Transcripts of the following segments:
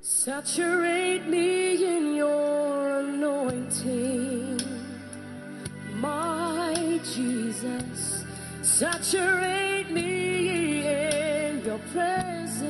Saturate me in your anointing, my Jesus. Saturate me in your presence.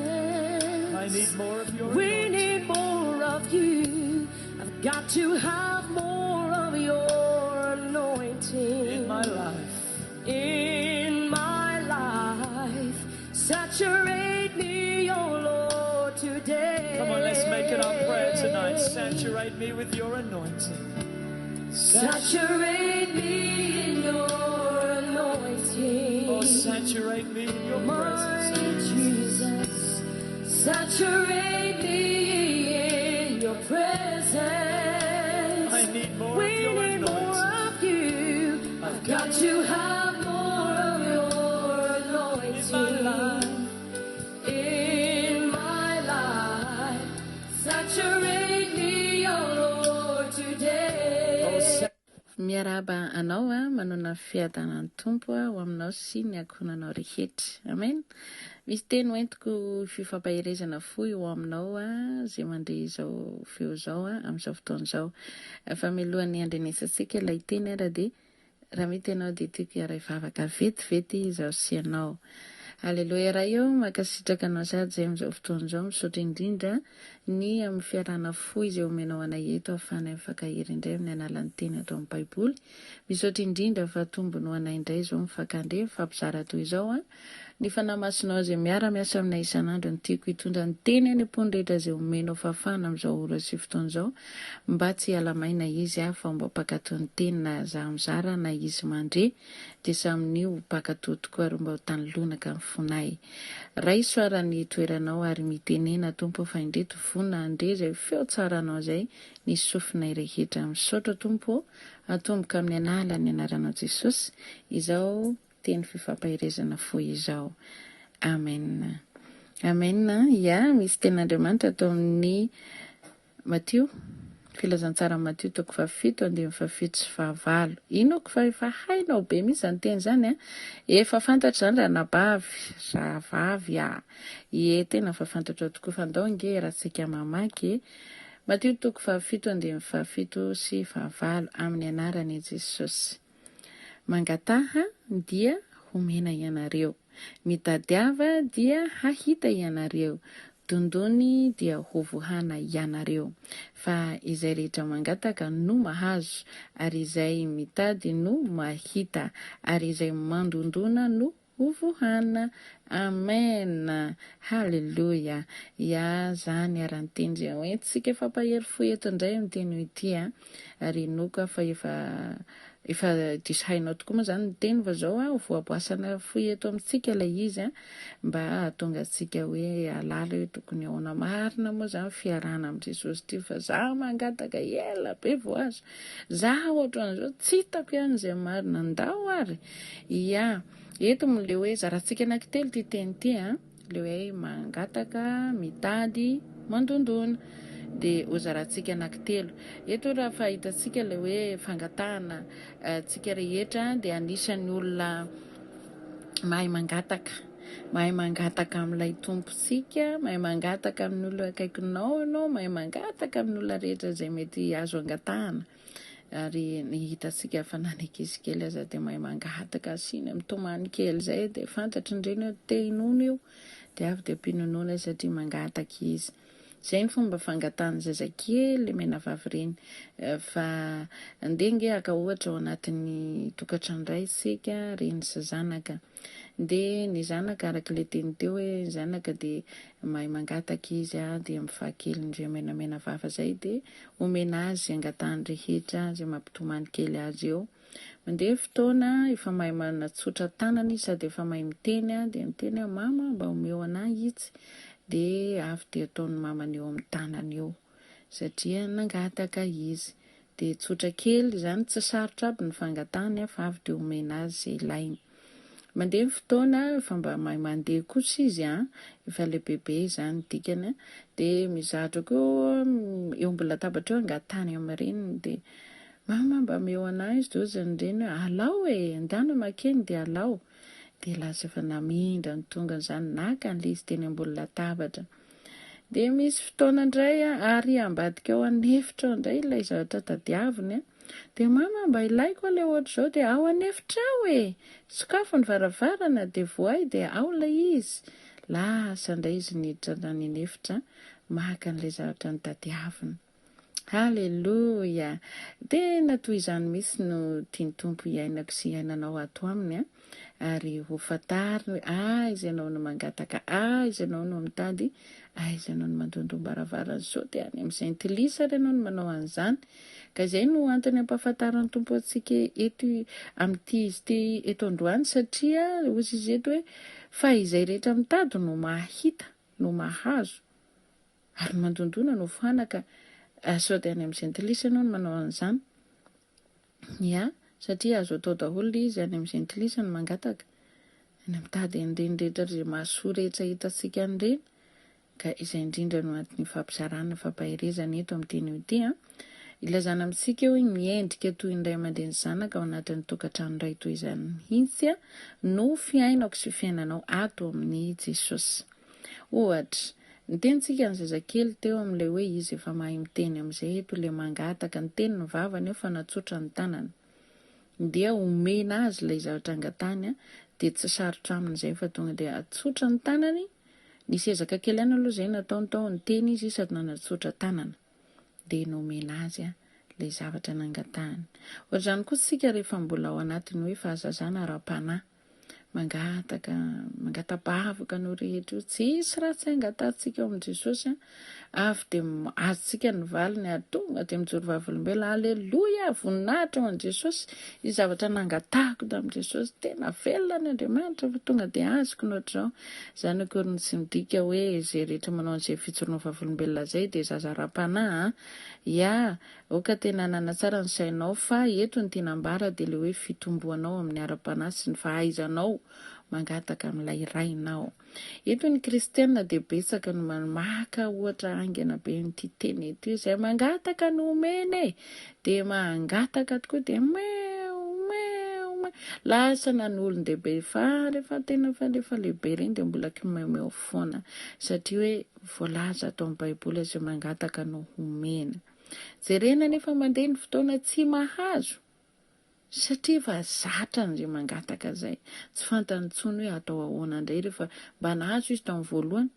I need more of your We anointing. need more of you. I've got to have more of your anointing In my life. In my life. Saturate me, oh Lord, today. Come on, let's make it our prayer tonight. Saturate me with your anointing. Saturate me in your anointing. Oh, saturate me in your My presence. Jesus, saturate me in your presence. I need more We of your need anointing. more of you. I've got to have more of your anointing in my life. Saturate me, oh Lord, today. Miaraba anao manana fiadanany tompo ho aminao sy ny ankonanao rehetra. Amen. Misy teny hoentiko fifampahirezana fo eo aminao zay mandeha izao feo zao amin'izao fotoana izao. Fa mialohan'ny andrenesantsika ilay teny ara dia raha mety ianao dia tiako iara-ivavaka vetivety izao sy ianao. Haleluia raha eo makasitraka anao sady zay amin'izao fotoana izao misaotra indrindra ny amin'ny fiarana fo izay omenao anay eto ahafahana mifankahiry indray amin'ny alalan'ny teny atao amin'ny baiboly. Misaotra indrindra fa tombony ho anay indray izao mifankandre mifampizara toy izao ny fanamasinao izay miara-miasa aminay isan'andro ny tiako hitondra ny teny any am-pony rehetra izay omenao fafana amin'izao ora sy fotoana izao mba tsy halamaina izy fa mba mpakato ny teny na za mizara na izy mandre dia samin'io mpakato tokoa ary mba ho tanylonaka amin'ny fonay. Ray soarany toeranao ary mitenena tompo fa indreto fona andre zay feo tsaranao zay ny sofinay rehetra. Misaotra tompo atomboka amin'ny anala ny anaranao Jesosy izao teny fifampahirezana fo izao. Amen. Amen. Ya, misy ten'Andriamanitra atao amin'ny Matio. Filazantsara Matio toko 7:7-9. Inoko fa efa hainao be mihitsy zany teny zany efa fantatra zany raha nabavy vavy tena fa fantatra tokoa fa ndao nge raha tsika mamaky Matio toko 7:7-9 amin'ny anaran'i Jesosy. Mangataha dia homena ianareo, mitadiava dia hahita ianareo, dondony dia hovohana ianareo. Fa izay rehetra mangataka no mahazo, ary izay mitady no mahita, ary izay mandondona no hovohana. Amen. Halleluja. Ya zany arany teny zay hoentsika fampahery fo eto indray amin'ny teny ity ary noka fa efa diso hainao tokoa moa zany ny teny fa zao voaboasana fo eto amintsika ilay izy mba hahatonga antsika hoe halala hoe tokony ahoana marina moa zany fiarahana amin'ny Jesosy ty fa za mangataka ela be voazo za ohatran'izao tsy hitako ihany izay marina ndao ary. Ya eto le hoe zarantsika anankitelo ty teny ty le hoe mangataka, mitady, mandondona de ozarantsika anankitelo. Eto raha fahitatsika le hoe fangatahana tsika rehetra dia anisan'ny olona mahay mangataka amin'ilay tompontsika, mahay mangataka amin'ny olona akaikinao anao, mahay mangataka amin'ny olona rehetra zay mety azo angatahana. Ary ny hitatsika fa na ankizy kely aza dia mahay mangataka asiny mitomany kely zay dia fantatry ny reny te hinono io dia avy dia mpinonoana satria mangataka izy. Zay ny fomba fangatahana zazakely menavavy reny. Fa andenge aka ohatra ao anatin'ny tokantrano iray isika reny sy zanaka. De ny zanaka arak'ilay teny teo hoe zanaka dia mahay mangataka izy dia mifahakely indray menavava zay dia omena azy angatahany rehetra zay mampitomany kely azy eo. Mandeha fotoana efa mahay manatsotra tanany sady efa mahay miteny dia miteny mama mba omeo anahy itsy. Dia avy dia ataon'ny mamany eo amin'ny tanany eo satria nangataka izy. Dia tsotra kely zany tsy sarotra aby ny fangatahany fa avy dia omena azy zay ilainy. Mandeha fotoana efa mba mahay mandeha kosa izy efa le bebe zany dikany dia mizatra koa eo ambony latabatra eo angatahany amin'ny reniny dia mama mba omeo anahy izy dozany reny alao andana makeny dia alao. Dia lasa efa namindra ny tonga zany naka an'ilay izy teny ambony latabatra. Dia misy fotoana indray ary ambadika ao anefitra ao indray ilay zavatra tadiaviny dia mama mba ilaiko ilay ohatr'izao dia ao anefitra ao sokafo ny varavarana dia voay dia ao ilay izy. Lasa indray izy niditra any anefitra maka an'ilay zavatra ny tadiaviny. Halleloja. Tena toy izany mihitsy no tiany Tompo iainako sy iainanao ato aminy ary ho fantariny hoe izy ianao no mangataka, izy ianao no mitady, izy ianao no mandondom baravarana sao dia any amin'izay intilisa ary ianao no manao an'izany. Ka izay no antony ampahafantarany Tompo antsika eto amin'ity izy ity eto androany satria hozy izy eto hoe fa izay rehetra mitady no mahita, no mahazo ary mandondona no fanaka. Sao dia any amin'izay intilisa ianao no manao an'izany. Satria azo atao daholo izy any amin'izay intilisa no mangataka. Ny mitady an'ireny rehetra izay mahasoa rehetra hitantsika an'ireny. Ka izay indrindra no antony fampizarana fampaherezana eto amin'ny teny ity. Ilazana amintsika hoe miendrika toy indray mandeha ny zanaka ao anatin'ny tokantrano iray toy izany mihitsy no fiainako sy fiainanao ato amin'ny Jesosy. Ohatra, ny tenintsika ny zazakely teo amin'ilay hoe izy efa mahay miteny amin'izay eto ilay mangataka ny teny ny vavany fa natsotra ny tanany. Dia homena azy ilay zavatra angatany dia tsy sarotra amin'izay fa tonga dia atsotra ny tanany. Nisy ezaka kely ihany aloha izay nataony tao ny teny izy sady nanatsotra tanana. Dia nomena azy ilay zavatra nangatahany. Ohatr'izany koa isika rehefa mbola ao anatiny hoe fahazazana ara-panahy. Mangatapahavoka no rehetra io. Tsisy raha tsy angatahantsika ao amin'i Jesosy avy dia azontsika ny valiny ary tonga dia mijoro vavolombelona. Halleloja, voninahitra ao an'i Jesosy. Izy zavatra nangatahako tamin'i Jesosy tena velona ny Andriamanitra fa tonga dia azoko no ohatr'izao. Izany akory tsy midika hoe izay rehetra manao an'izay fijoroana vavolombelona izay dia zaza ara-panahy. Oka tena nanatsara ny sainao fa eto ny tinambara dia ilay hoe fitomboanao amin'ny ara-panahy sy ny fahaizanao mangataka amin'ilay rainao. Eto ny kristianina dia betsaka no mamaka ohatra aingana be n'ity teny ety izay mangataka no omeny dia mangataka tokoa dia lasa na ny olon-dehibe fa rehefa tena fa rehefa lehibe ireny dia mbola kimemeo foana satria hoe voalaza atao amin'ny baiboly izay mangataka no omena. Jerena nefa mandeha ny fotoana tsy mahazo satria fa zatra ny mangataka izay. Tsy fantany intsony hoe atao ahoana indray rehefa mba nahazo izy tamin'ny voalohany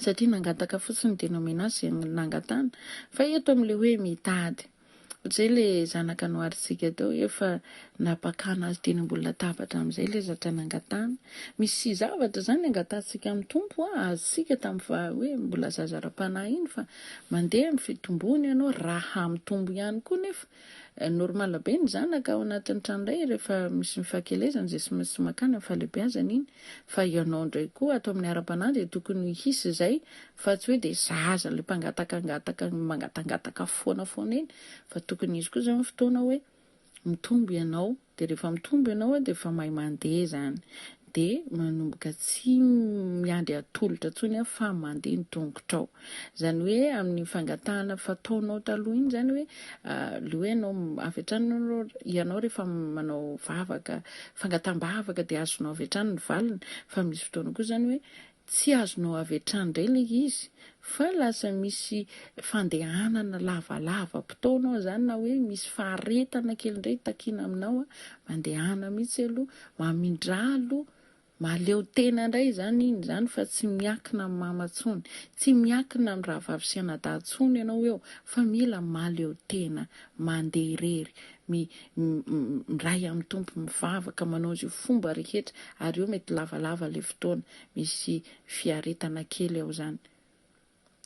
satria nangataka fotsiny dia nomena azy izay nangatana. Fa eto amin'ilay hoe mitady ohatr'izay ilay zanaka noharitsika teo efa napakana azy teny ambony latabatra amin'izay ilay zavatra nangatana. Misy zavatra izany angatahantsika amin'ny Tompo azontsika tamin'ny hoe mbola zaza ara-panahy iny fa mandeha amin'ny fitombony ianao raha mitombo ihany koa nefa. Normala be ny zanaka ao anatin'ny trano iray rehefa misy mifakelezana izay sy makany amin'ny fahalehibiazana iny fa ianao indray koa ato amin'ny ara-panahy dia tokony hisy izay fa tsy hoe dia zaza ilay mangatangataka foana iny fa tokony izy koa izany fotoana hoe mitombo ianao dia rehefa mitombo ianao dia efa mahay mandeha izany dia manomboka tsy miandry atolotra intsony fa mandeha ny tongotrao. Izany hoe amin'ny fangatahana fataonao taloha iny izany hoe ilay hoe ianao avy hatrany ianao rehefa manao vavaka fangatambavaka dia azonao avy hatrany ny valiny fa misy fotoana koa izany hoe tsy azonao avy hatrany indray ilay izy fa lasa misy fandehanana lavalava-potoanao izany na hoe misy faharetana kely indray takiana aminao mandehana mihitsy aloha mamindralo maleo tena indray izany iny izany fa tsy miakina amin'ny mama intsony, tsy miakina amin'ny rahavavy sy anadahy intsony ianao eo fa mila maleo tena mandeha irery miray amin'ny Tompo mivavaka manao izay fomba rehetra ary eo mety lavalava ilay fotoana misy fiaretana kely ao izany.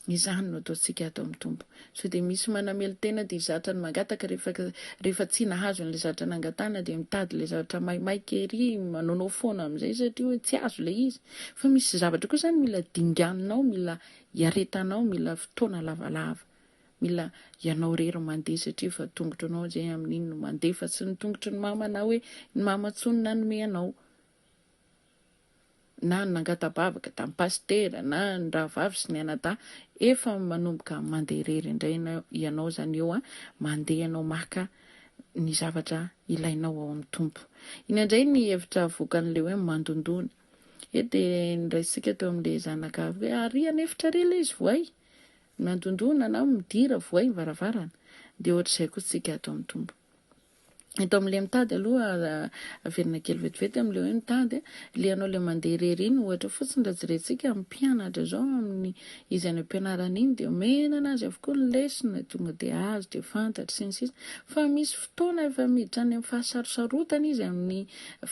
Izany no ataontsika ato amin'ny Tompo. So dia misy manamely tena dia zatra ny mangataka rehefa tsy nahazo an'ilay zavatra nangatana dia mitady ilay zavatra maimaika ery manaonao foana amin'izay satria hoe tsy azo ilay izy. Fa misy zavatra koa izany mila dinganinao, mila hiaretanao, mila fotoana lavalava. Mila ianao rery mandeha satria fa tongotro anao izay amin'iny no mandeha fa tsy ny tongotro ny mama na hoe ny mama intsony nanome anao. Na ny nangatabavaka tamin'ny pastera na ny rahavavy sy ny anadahy efa manomboka mandeha irery indray ianao izany eo mandeha ianao maka ny zavatra ilainao ao amin'ny Tompo. Iny indray ny hevitra avoakan'ilay hoe mandondona. dia ndraisika teo amin'ilay zanaka hoe ary anefitra re ilay izy voay nandondona na midira voay varavarana dia ohatr'izay koa tsika atao amin'ny tombo. Eto amin'ilay mitady aloha averina kely vetivety amin'ilay hoe mitady ilay anao ilay mandeha irery iny ohatra fotsiny rajerentsika mpianatra zao amin'ny izy any am-pianarana iny dia omena anazy avokoa ny lesona tonga dia azo dia fantatra sy ny sisa fa misy fotoana efa miditra any amin'ny fahasarosarotana izy amin'ny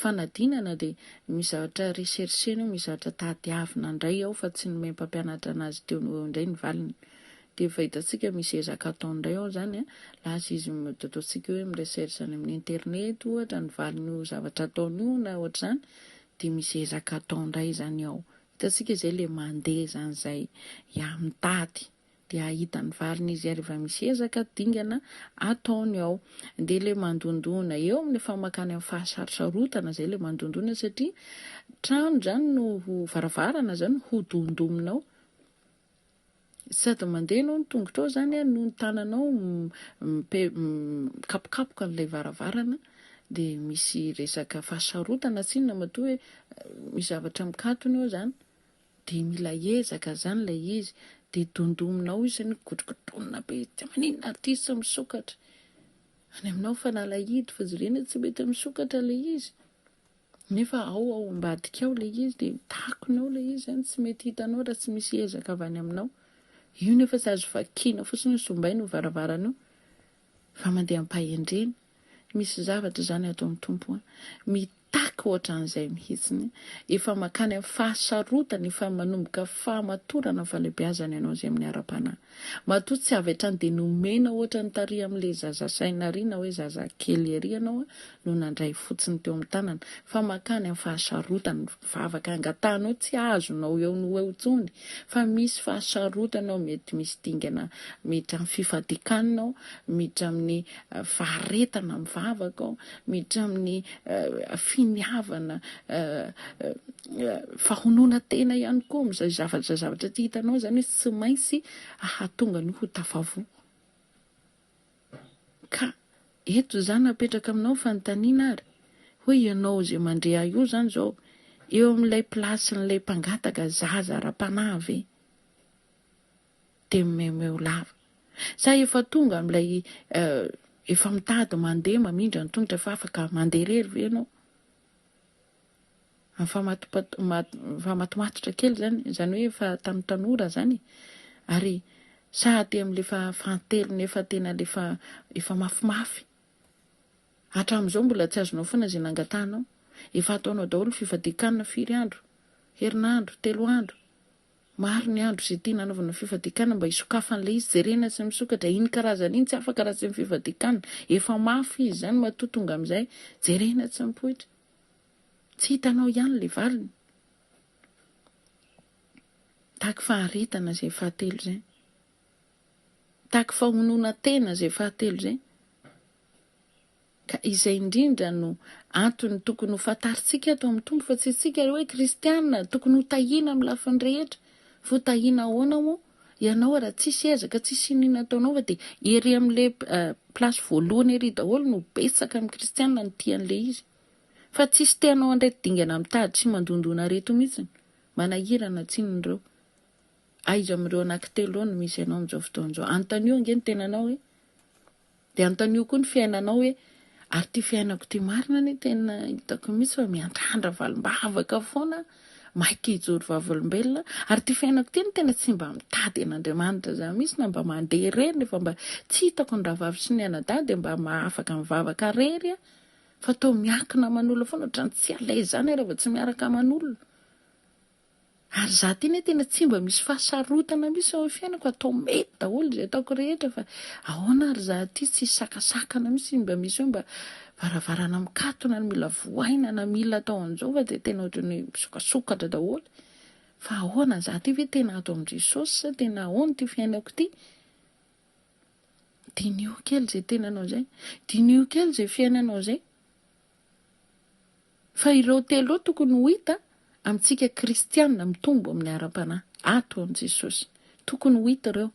fanadinana dia misy zavatra rechercheny misy zavatra tadiavina indray ao fa tsy nomeny mpampianatra anazy teo indray ny valiny. Dia fahitantsika misy ezaka ataony indray ao zany lasa izy ataontsika hoe mirecherche any amin'ny internet ohatra ny valiny zavatra ataony io na ohatra zany dia misy ezaka ataony indray zany ao. Hitantsika izay ilay mandeha zany zay mitady dia ahita ny valiny izy ary rehefa misy ezaka dingana ataony ao. Dia ilay mandondona eo amin'ny famakany amin'ny fahasarosarotana zay ilay mandondona satria trano zany no varavarana zany ho dondominao. Sady mandeha anao ny tongotra ao zany no ny tananao kapokapoka n'ilay varavarana dia misy resaka fahasarotana sy inona matoa hoe misy zavatra mikatony ao zany dia mila ezaka zany ilay izy dia dondominao izy ny godrogodronina be tsy maninona artiste misokatra any aminao fa nalahidy fa zorena tsy mety misokatra ilay izy nefa ao ambadika ao ilay izy dia takonao ilay izy zany tsy mety hitanao raha tsy misy ezaka avy any aminao. Io nefa tsy azo vakiana fotsiny sombainy ho varavarana io fa mandeha ampahendreny. Misy zavatra zany atao amin'ny tompo mitaky ohatran'izay mihitsiny efa makany amin'ny fahasarotana efa manomboka fahamatorana falebiazana ianao izay amin'ny ara-panahy matoa tsy avy hatrany dia nomena ohatra ny tary amin'ilay zaza saina ariana hoe zaza kely ery ianao no nandray fotsiny teo amin'ny tanana fa makany amin'ny fahasarotana vavaka angatahanao tsy azonao eo no eo tsony fa misy fahasarotanao mety misy dingana miditra amin'ny fifadikananao miditra amin'ny faharetana amin'ny vavaka ao miditra amin'ny finiavana fahonoana tena ihany koa amin'izay zavatra ty hitanao zany hoe tsy maintsy ahatonga ny ho tafavoa. Ka eto zany napetraka aminao fanontaniana ary hoe ianao izay mandre io zany zao eo amin'ilay plasin'ilay mpangataka zaza ara-panahy ve dia memeo lava sa efa tonga amin'ilay efa mitady mandeha mamindra ny tongotra fa afaka mandeha rery ve ianao famatomatitra kely zany hoe efa tamin'ny zany ary sahady amin'ilay fanteliny efa tena efa mafimafy hatramin'izao mbola tsy azonao foana izay nangatahanao efa ataonao daholo fifadikanana 4 andro herinandro 3 andro maro ny andro izay tia nanaovana fifadikanana mba hisokafan'ilay izy jerena sy misokatra iny karazana iny tsy afaka raha tsy fifadikanana efa mafy izy zany matoa tonga amin'izay jerena tsy mipoitra tsy hitanao ihany ilay valiny taky faharetana izay fahatelo izay taky fahonoana tena izay fahatelo izay ka izay indrindra no antony tokony ho fantaritsika atao amin'ny tombo fa tsy tsika hoe kristianina tokony ho tahiana amin'ny lafiny rehetra vo tahiana ahoana moa ianao raha tsisy ezaka tsisy inona ataonao fa dia ery amin'ilay plasy voalohany ery daholo no betsaka amin'ny kristianina ny tian'ilay izy fa tsisy teanao andray dingana mitady sy mandondona reto mihitsy manahirana tsinon'ireo aiza amin'ireo anankitelo no misy ianao amin'izao fotoan'izao antanio ange ny tenanao hoe dia antanio koa ny fiainanao hoe ary ty fiainako ty marina ny tena hitako mihitsy fa miandrandra valimbavaka foana maika hijoro vavolombelona ary ty fiainako ty ny tena tsy mba mitady an'Andriamanitra zany mihitsy na mba mandeha rery nefa mba tsy hitako ny rahavavy sy ny anadady dia mba mahafaka mivavaka rery fa tao miakina manolo foana ohatrany tsy alay zany raha tsy miaraka manolo ary za ty tena tsy mba misy fahasarotana mihitsy ao fiainako atao mety daholo izay ataoko rehetra fa ahoana ary za ty tsy sakasakana mihitsy mba misy hoe mba varavarana mikatona ny mila voaina na mila atao an'izao fa dia tena ohatrany misokasokatra daholo fa ahoana za ty ve tena atao amin'i Jesosy sa tena ahoana ty fiainako ty dinio kely izay tenanao zay dinio kely izay fiainanao zay fa ireo telo tokony ho hita amintsika kristianina mitombo amin'ny ara-panahy ato amin'i Jesosy tokony ho hita ireo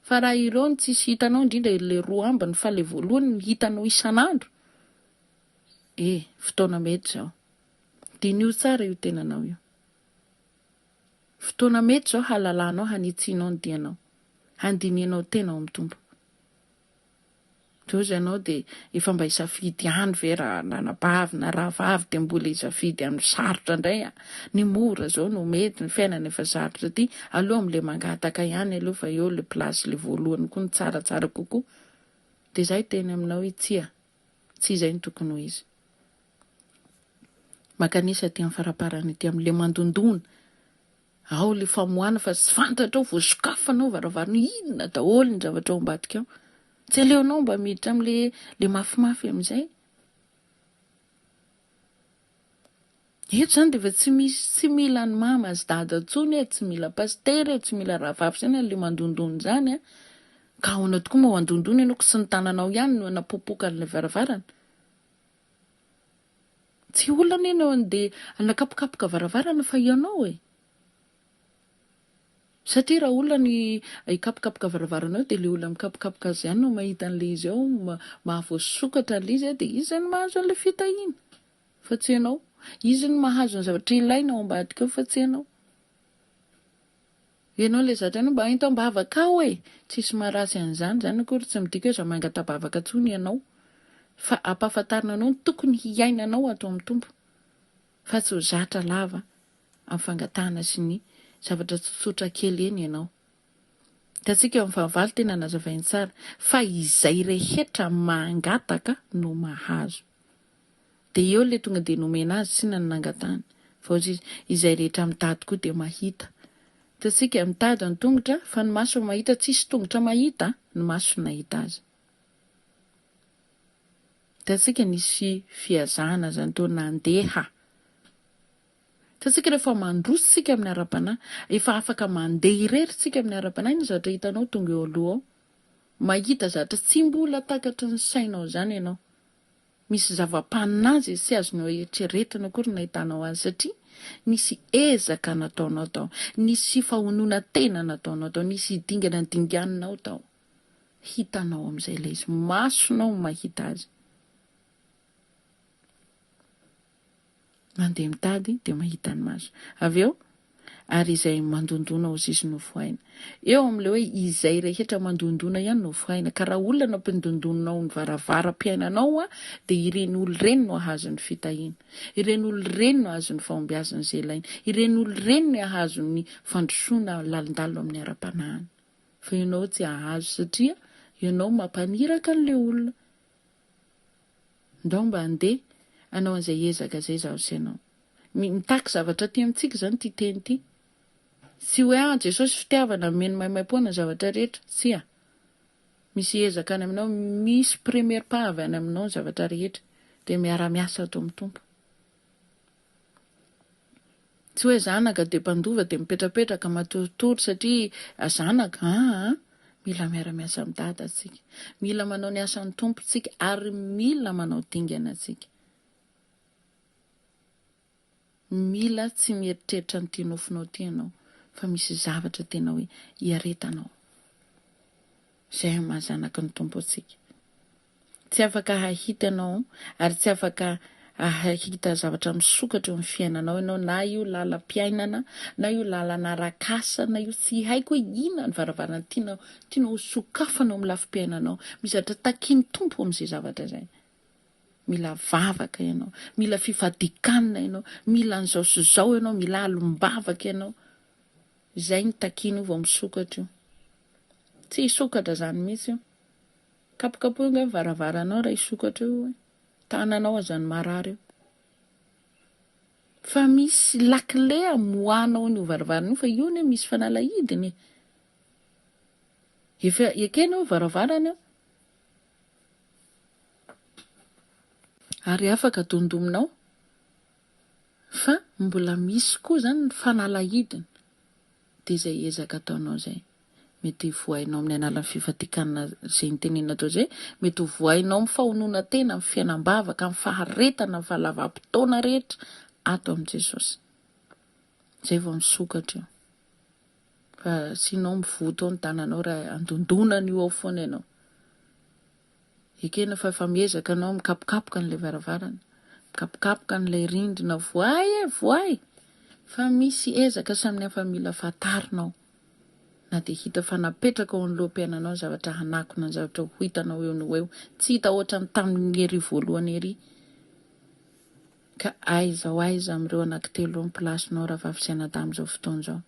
fa raha ireo ny tsisy hitanao indrindra ilay roa ambiny fa ilay voalohany ny hitanao isan'andro fotoana mety zao dinio tsara io tenanao io Fotoana mety zao halalanao, hanitsianao ny dianao, handinianao tena ao amin'ny tompo. Tozy ianao dia efa mba hisafidy ihany ve raha nanabavy na raha vavy dia mbola hisafidy amin'ny sarotra indray. Ny mora zao no mety, ny fiainana efa sarotra ty, aloha amin'ilay mangataka ihany aloha fa eo ilay plasy ilay voalohany koa ny tsaratsara kokoa. Dia izay teny aminao tsia, tsy izay ny tokony ho izy. Makanisa ty amin'ny faraparany ty amin'ilay mandondona. Ao ilay famohana fa tsy fantatra ao, voasokafanao varavarana, inona daholo ny zavatra ao ambadika ao. Tsy aleonao mba miditra amin'ilay mafimafy amin'izay. Eto zany dia efa tsy mila ny mama sy dada intsony, tsy mila pastery, tsy mila rahavavy zany ilay mandondona zany. Ka ahoana tokoa moa mandondona ianao, sy ny tananao ihany no napopoka an'ilay varavarana. Tsy olana ianao dia nakapokapoka varavarana fa ianao e. Satria raha olona ny hikapokapoka varavaranao dia ilay olona mikapokapoka azy ihany no mahita an'ilay izy ao, mahavoasokatra an'ilay izy dia izy no mahazo an'ilay fitahiana. Fa tsy ianao. Izy no mahazo ny zavatra ilaina ao ambadika ao fa tsy ianao. Ianao ilay zatrany mba haintam-bavaka ao e. Tsisy maharatsy an'izany, zany akory tsy midika hoe za mangatabavaka intsony ianao. Fa ampahafantarina anao ny tokony hiainanao ato amin'ny tompo. Fa tsy ho zatra lava amin'ny fangatahana sy ny zavatra tsotsotra kely eny ianao. Tatsika amin'ny fahavalo tena nazavainy tsara fa izay rehetra mangataka no mahazo. Dia eo ilay tonga dia nomena azy sy na nangatahana. Fa izay rehetra mitady koa dia mahita. Tatsika mitady ny tongotra fa ny maso mahita, tsisy tongotra mahita, ny maso nahita azy. Tatsika nisy fiazana zany tao nandeha. Tatsika rehefa mandroso sika amin'ny ara-panahy, efa afaka mandeha irery sika amin'ny ara-panahy, ny zavatra hitanao tonga eo aloha ao. Mahita zavatra tsy mbola takatra ny sainao zany ianao. Misy zava-panazy sy azonao eritreretana akory nahitanao azy satria nisy ezaka nataonao tao, nisy fahonoana tena nataonao tao, nisy dingana dinganao tao. Hitanao amin'izay ilay izy, masonao mahita azy. Mandeha mitady dia mahita ny maso. Avy eo, ary izay mandondona ho izy no vohaina. Eo amin'ilay hoe izay rehetra mandondona ihany no vohaina. Ka raha olona no mpindondonao ny varavara-piainanao dia ireny olo ireny no ahazo ny fitahiana. Ireny olo ireny no ahazo ny fahombiazana izay ilaina. Ireny olo ireny no ahazo ny fandrosoana lalindalo amin'ny ara-panahiny. Fa ianao tsy ahazo satria ianao mampaniraka an'ilay olona. Ndao mba handeha anao an'izay ezaka izay zaho sy ianao. Mitaky zavatra ty amintsika zany ty teny ty. Tsy hoe Jesosy fitiavana meno maimaipoana zavatra rehetra, tsy a. Misy ezaka any aminao, misy premier pas avy any aminao ny zavatra rehetra, dia miara-miasa ato amin'ny tompo. Tsy hoe zanaka dia mpandova dia mipetrapetraka matoritory satria zanaka, mila miara-miasa amin'ny dada atsika. Mila manao ny asan'ny tompo tsika ary mila manao dingana atsika. Mila tsy mieritreritra ny tinofinao tianao, fa misy zavatra tena hoe hiaretanao. Izay mahazanaka ny tompo atsika. Tsy afaka hahitanao ary tsy afaka hahita zavatra misokatra eo amin'ny fiainanao ianao, na io lalam-piainana, na io lalana arak'asa, na io tsy haiko hoe inona ny varavarana tianao ho sokafanao amin'ny lafim-piainanao. Misy zavatra takiany tompo amin'izay zavatra izay. Mila vavaka ianao, mila fifadikanina ianao, mila an'izao sy izao ianao, mila alombavaka ianao. Izay ny takiany vao misokatra io. Tsy hisokatra zany mihitsy io. Kapokapohana ny varavaranao raha hisokatra io, tananao aza ny marary io. Fa misy lakile amohanao ny varavarana io, fa io ne misy fanalahidiny. Efa ekenao varavarana io. Ary afaka dondominao, fa mbola misy koa zany ny fanalahidiny. Dia izay ezaka ataonao izay. Mety vohainao amin'ny alalan'ny fifadikanana izay nitenenina tao izay, mety vohainao amin'ny fahonoana tena, amin'ny fiainam-bavaka, amin'ny faharetana, amin'ny fahalavam-potoana rehetra ato amin'i Jesosy. Izay vao misokatra io. Fa sinao mivoto ao ny tananao raha andondonana io ao foana ianao. Ekena fa efa miezaka anao mikapokapoka n'ilay varavarana, mikapokapoka n'ilay rindrina, voay. Fa misy ezaka samihafa mila fatarinao. Na dia hita fa napetraka ao am-loam-piainanao zavatra hanakona, zavatra ho hitanao eo no eo. Tsy hita ohatra ny tamin'ny ery voalohany ery. Ka aiza ho aiza amin'ireo anankitelo ny plasinao raha vafisaina tamin'izao fotoana izao.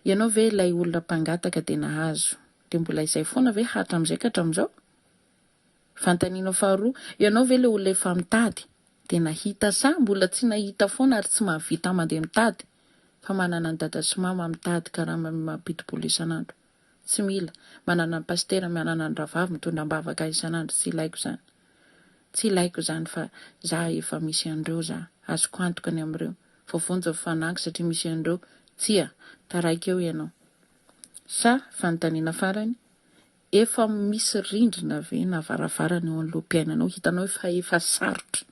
Ianao ve ilay olona mpangataka dia nahazo, dia mbola izay foana ve hatra amin'izay ka hatramin'izao? Fantanianao faharoa, ianao ve ilay olona efa mitady dia nahita sa mbola tsy nahita foana ary tsy mahavita mandeha mitady? Fa manana ny dada sy mama mitady karaha mampidi-bola isan'andro. Tsy mila. Manana ny pastera, manana ny ravavy mitondra ambavaka isan'andro. Tsy ilaiko izany. Tsy ilaiko izany fa za efa misy an'ireo za. Azoko antoka ny amin'ireo. Vovonja fanaky satria misy an'ireo. Tsia, taraiky eo ianao. Sa fanontaniana farany, efa misy rindrina ve na varavarana eo am-loam-piainanao, hitanao efa sarotra.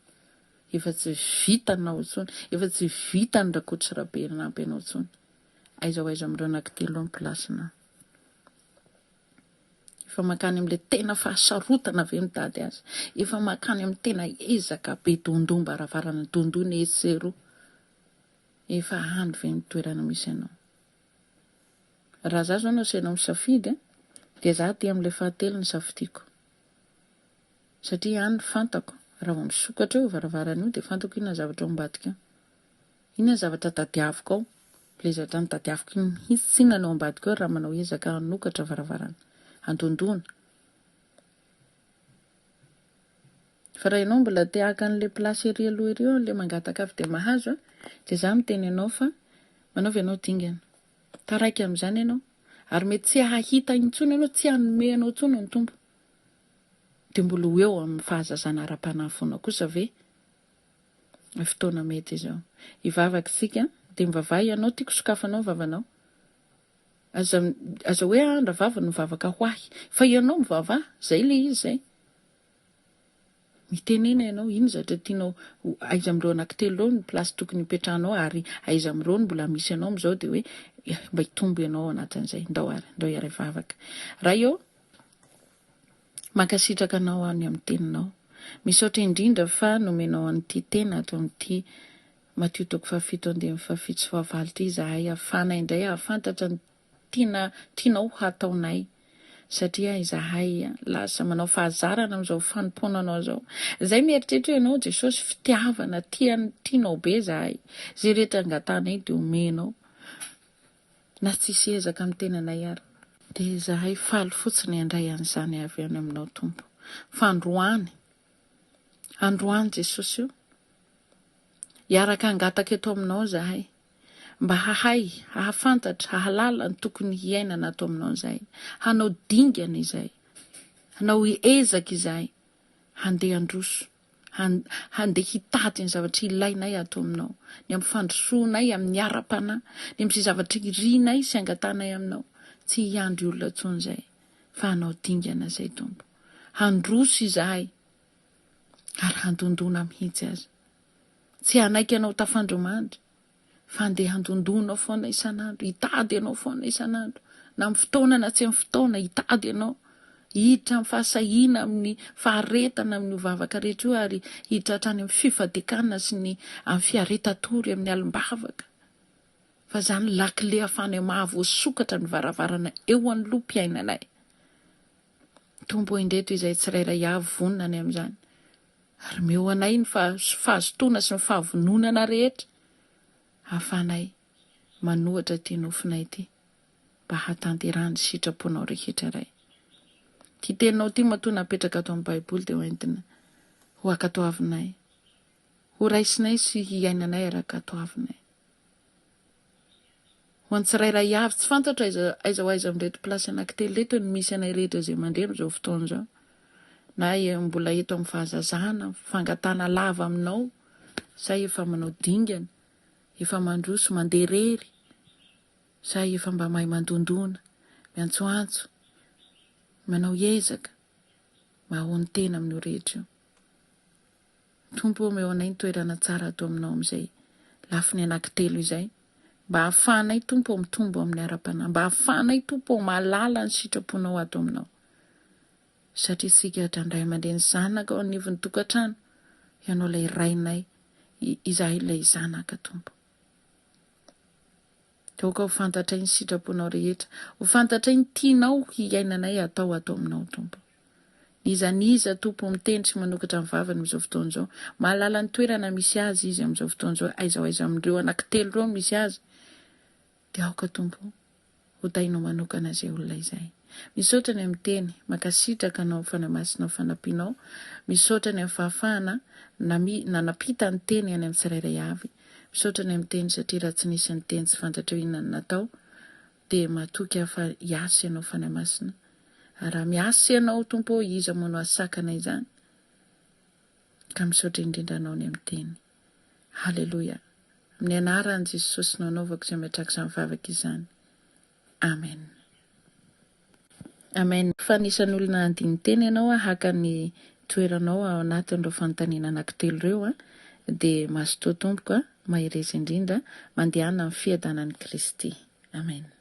Efa tsy vitanao intsony, efa tsy vitany rakotry rabe nampy anao intsony. Aiza ho aiza amin'ireo anankitelo ny plasina. Efa makany amin'ilay tena fahasarotana ve mitady azy. Efa makany amin'ny tena ezaka be dondony baravarana dondony eseroa. Efa hany ve ny toerana misy anao. Raha za zao no asianao misafidy, dia za aty amin'ilay fahatelo ny safidiko. Satria hany fantako. Raha vao misokatra eo varavarana io dia fantako inona zavatra ao ambadika. Inona zavatra tadiaviko ao. Ilay zavatra nitadiaviko iny mihitsy tsy inona no ao ambadika eo raha manao ezaka hanokatra varavarana. Handondona. Fa raha ianao mbola te haka an'ilay plasy ery aloha ery eo, ilay mangataka avy dia mahazo, dia za miteny ianao fa manaovy ianao dingana. Taraiky amin'izany ianao. Ary mety tsy hahita intsony ianao, tsy hanome anao intsony ny tompo. Dia mbola ho eo amin'ny fahazazana ara-panahy foana kosa ve? Fotoana mety izao. Hivavaka isika dia mivavaha ianao tiako sokafanao vavanao. Aza hoe andra vava no mivavaka ho ahy. Fa ianao mivavaha, zay le izy zay. Mitenena ianao, ino zavatra tianao aiza amin'ireo anankitelo eo ny plasy tokony hipetrahanao ary aiza amin'ireo no mbola misy anao amin'izao dia hoe mba hitombo ianao ao anatin'izay. Ndao iary hivavaka. Raha eo mankasitraka anao any amin'ny teninao. Misaotra indrindra fa nomenao an'ity tena ato amin'ity Matio 7:7-8 ity zahay ahafana indray ahafantatra ny tianao hataonay. Satria izahay lasa manao fahazarana amin'izao fanomponanao zao. Izay mieritreritra ianao Jesosy fitiavana tianao be zahay. Zay rehetra angatanay dia omenao. Na tsisy ezaka amin'ny tenanay ary. Dia izahay faly fotsiny handray an'izany avy any aminao tompo. Fa androany Jesosy io. Hiaraka hangataka eto aminao zahay. Mba hahafantatra, hahalala ny tokony hiainana ato aminao zahay. Hanao dingana izahay. Hanao ezaka izahay. Handeha androso. Handeha hitady ny zavatra ilainay ato aminao. Ny amin'ny fandrosoanay, amin'ny ara-panahy. Ny amin'ny zavatra irianay sy angatanay aminao. Tsy hiandry olona intsony izay. Fa hanao dingana izay tompo. Handroso izahay. Ary handondona mihitsy azy. Tsy hanaiky anao tafandromandry. Fa handeha handondona foana isan'andro. Hitady ianao foana isan'andro. Na amin'ny fotoana na tsy amin'ny fotoana hitady ianao. Hiditra amin'ny fahasahiana amin'ny faharetana amin'ny hovavaka rehetra io ary hiditra hatrany amin'ny fifadekana sy ny amin'ny fiaretatory amin'ny alim-bavaka. Fa zany lakile ahafana mahavoasokatra ny varavarana eo anoloam-piainanay. Tombo indreto izay tsirairay avy vonina any amin'izany. Ary meo anay ny fahazotoana sy ny fahavononana rehetra. Hafanay manohatra ty nofinay ty. Mba hatanterahany sitraponao rehetra ray. Ty teninao ty matoa napetraka ato amin'ny Baiboly dia hoentina ho akatoavinay. Ho raisinay sy hiainanay arakatoavinay. Ho any tsirairay avy tsy fantatra aiza ho aiza amin'reto plasy anankitelo reto ny misy anay rehetra izay mandeha amin'izao fotoana izao. Na mbola eto amin'ny fahazazana, fangatana lava aminao, sa efa manao dingana, efa mandroso mandeha rery, sa efa mba mahay mandondona, miantsoantso, manao ezaka, mahoany tena amin'io rehetra io. Tompo omeo anay ny toerana tsara ato aminao amin'izay lafiny anankitelo izay. Mba hafanay tompo mitombo amin'ny ara-panahy. Mba hafanay tompo mahalala ny sitraponao ato aminao. Satria sika hatandray aman-dreny zanaka ao anivon'ny tokantrano. Ianao ilay rainay, izaho ilay zanaka tompo. Toka ho fantatray ny sitraponao rehetra, ho fantatray ny tianao hiainanay atao aminao tompo. Niza tompo mitendry manokatra amin'ny vavany amin'izao fotoana izao. Mahalala ny toerana misy azy izy amin'izao fotoana izao, aiza amin'ireo anankitelo ireo misy azy. Dia aoka tompo, ho tainao manokana izay olona izay. Misaotra ny amin'ny teny, makasitraka anao fanamasina fanampianao. Misaotra ny amin'ny fahafahana nanapita ny teny any amin'ny tsirairay avy. Misaotra ny amin'ny teny satria raha tsy nisy ny teny tsy fantatra hoe inona no natao, dia matoky afa hiasy ianao fanamasina. Raha miasy ianao tompo, iza moa no asakana izany. Ka misaotra indrindra anao ny amin'ny teny. Halleluja. Amin'ny anaran'i Jesosy no anaovako izay mahatraka izany vavaka izany. Amen. Amen. Fa anisan'ny olona andiny teny ianao haka ny toeranao ao anatin'ireo fanontaniana anankitelo ireo, dia mahasotoa tompoka mahery indrindra mandehana amin'ny fiadanan'i Kristy. Amen.